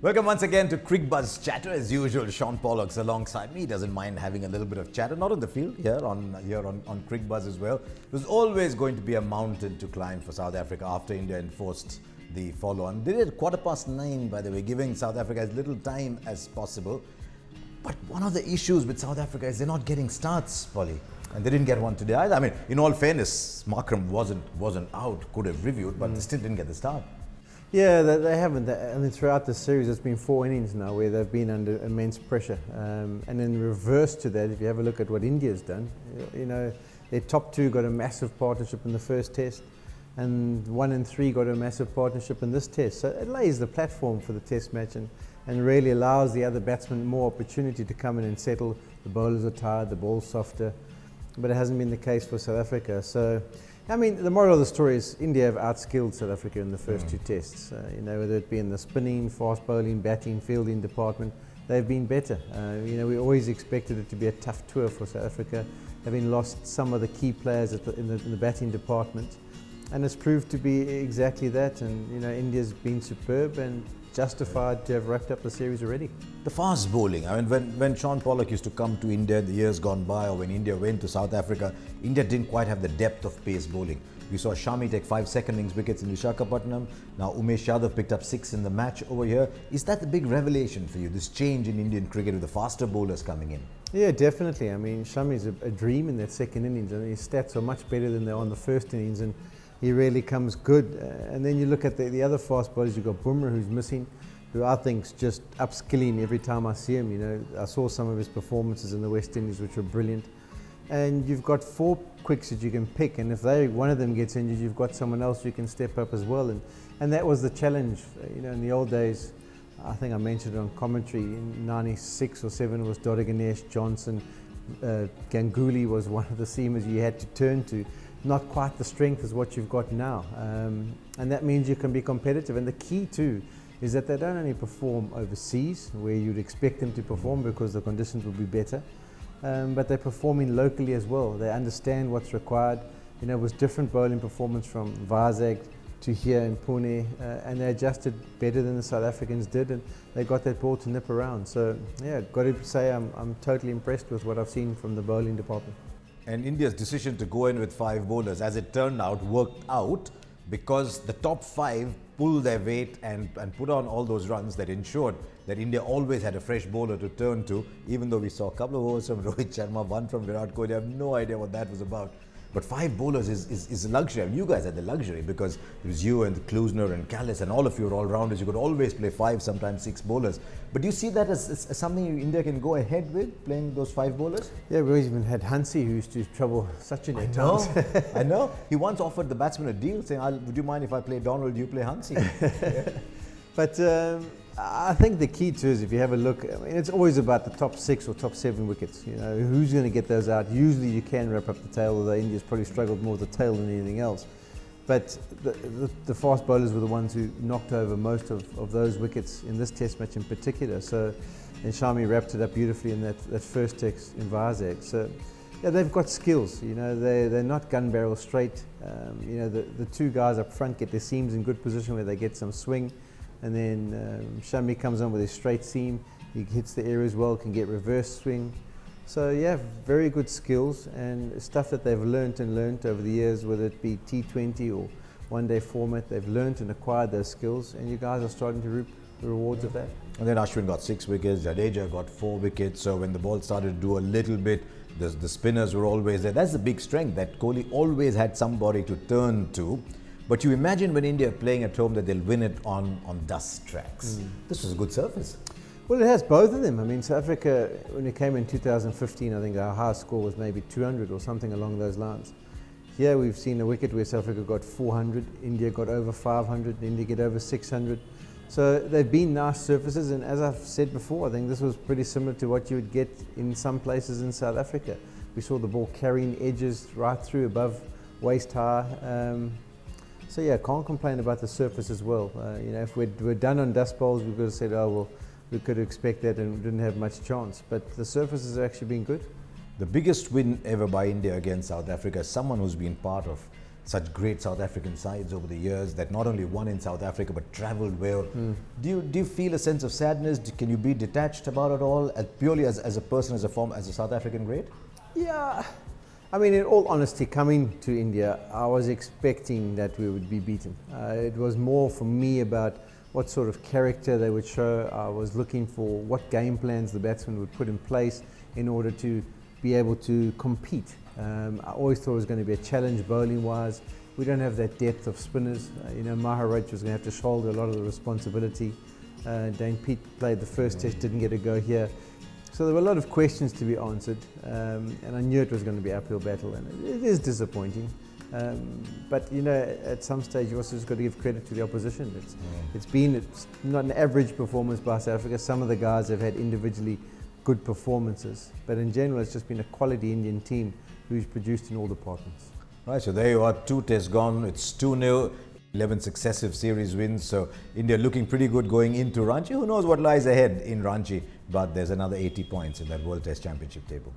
Welcome once again to Cricbuzz Chatter. As usual, Shaun Pollock's alongside me. He doesn't mind having a little bit of chatter, not on the field, here on Cricbuzz as well. It was always going to be a mountain to climb for South Africa after India enforced the follow-on. They did it 9:15, by the way, giving South Africa as little time as possible. But one of the issues with South Africa is they're not getting starts, Polly. And they didn't get one today either. I mean, in all fairness, Markram wasn't out, could have reviewed, but they still didn't get the start. Yeah, they haven't. I mean, throughout the series, it's been 4 innings now where they've been under immense pressure. And in reverse to that, if you have a look at what India's done, you know, their top 2 got a massive partnership in the first test, and 1 and 3 got a massive partnership in this test. So it lays the platform for the test match and really allows the other batsmen more opportunity to come in and settle. The bowlers are tired, the ball's softer, but it hasn't been the case for South Africa. So, I mean, the moral of the story is India have outskilled South Africa in the first 2 tests. You know, whether it be in the spinning, fast bowling, batting, fielding department, they've been better. You know, we always expected it to be a tough tour for South Africa, having lost some of the key players in the batting department. And it's proved to be exactly that. And, you know, India's been superb and justified to have wrapped up the series already. The fast bowling, I mean, when Shaun Pollock used to come to India in the years gone by, or when India went to South Africa, India didn't quite have the depth of pace bowling. We saw Shami take 5 second innings wickets in Visakhapatnam. Now Umesh Yadav picked up 6 in the match over here. Is that the big revelation for you, this change in Indian cricket with the faster bowlers coming in? Yeah, definitely. I mean, Shami's a dream in that second innings, and his stats are much better than they are on the first innings, and he really comes good. And then you look at the other fast bowlers. You've got Bumrah, who's missing, who I think's just upskilling every time I see him. You know, I saw some of his performances in the West Indies, which were brilliant. And you've got 4 quicks that you can pick, and if one of them gets injured, you've got someone else who can step up as well. And that was the challenge. You know, in the old days, I think I mentioned it on commentary, in 96 or 7 was Dodda Ganesh, Johnson, Ganguly was one of the seamers you had to turn to. Not quite the strength as what you've got now. And that means you can be competitive. And the key too is that they don't only perform overseas, where you'd expect them to perform because the conditions will be better, but they're performing locally as well. They understand what's required. You know, it was different bowling performance from Vizag to here in Pune, and they adjusted better than the South Africans did, and they got that ball to nip around. So yeah, got to say I'm totally impressed with what I've seen from the bowling department. And India's decision to go in with 5 bowlers, as it turned out, worked out because the top 5 pulled their weight and put on all those runs that ensured that India always had a fresh bowler to turn to, even though we saw a couple of overs from Rohit Sharma, 1 from Virat Kohli. I have no idea what that was about. But 5 bowlers is a luxury. I mean, you guys had the luxury because it was you and Klusner and Kallis and all of you are all-rounders. You could always play 5, sometimes 6 bowlers. But do you see that as something India can go ahead with, playing those 5 bowlers? Yeah, we even had Hansi, who used to trouble Sachin at times. I know. He once offered the batsman a deal saying, would you mind if I play Donald, you play Hansi? Yeah. But I think the key to is, if you have a look, I mean, it's always about the top 6 or top 7 wickets. You know, who's going to get those out? Usually you can wrap up the tail, although India's probably struggled more with the tail than anything else. But the fast bowlers were the ones who knocked over most of those wickets in this test match in particular. So, and Shami wrapped it up beautifully in that first test in Vizag. So yeah, they've got skills. You know, they're not gun barrel straight. You know, the 2 guys up front get their seams in good position where they get some swing. And then Shami comes on with his straight seam. He hits the air as well, can get reverse swing. So yeah, very good skills and stuff that they've learnt over the years, whether it be T20 or one-day format. They've learnt and acquired those skills, and you guys are starting to reap the rewards of that. And then Ashwin got 6 wickets, Jadeja got 4 wickets. So when the ball started to do a little bit, the spinners were always there. That's the big strength, that Kohli always had somebody to turn to. But you imagine when India are playing at home that they'll win it on dust tracks. This was a good surface. Well, it has both of them. I mean, South Africa, when it came in 2015, I think our highest score was maybe 200 or something along those lines. Here we've seen a wicket where South Africa got 400, India got over 500, India get over 600. So they've been nice surfaces, and as I've said before, I think this was pretty similar to what you would get in some places in South Africa. We saw the ball carrying edges right through above waist high. So yeah, can't complain about the surface as well. You know, if we're done on dust bowls, we could have said, oh well, we could expect that and we didn't have much chance. But the surfaces have actually been good. The biggest win ever by India against South Africa, someone who's been part of such great South African sides over the years that not only won in South Africa but travelled well. Do you feel a sense of sadness? Can you be detached about it all, purely as a person, as a South African great? Yeah, I mean, in all honesty, coming to India, I was expecting that we would be beaten. It was more for me about what sort of character they would show. I was looking for what game plans the batsmen would put in place in order to be able to compete. I always thought it was going to be a challenge bowling-wise. We don't have that depth of spinners. Maharaj was going to have to shoulder a lot of the responsibility. Dane Pete played the first test, didn't get a go here. So there were a lot of questions to be answered, and I knew it was going to be an uphill battle, and it is disappointing. But at some stage you also just got to give credit to the opposition. It's not an average performance by South Africa. Some of the guys have had individually good performances, but in general it's just been a quality Indian team who's produced in all departments. Right, so there you are, 2 tests gone, it's 2-0, 11 successive series wins, so India looking pretty good going into Ranchi. Who knows what lies ahead in Ranchi, but there's another 80 points in that World Test Championship table.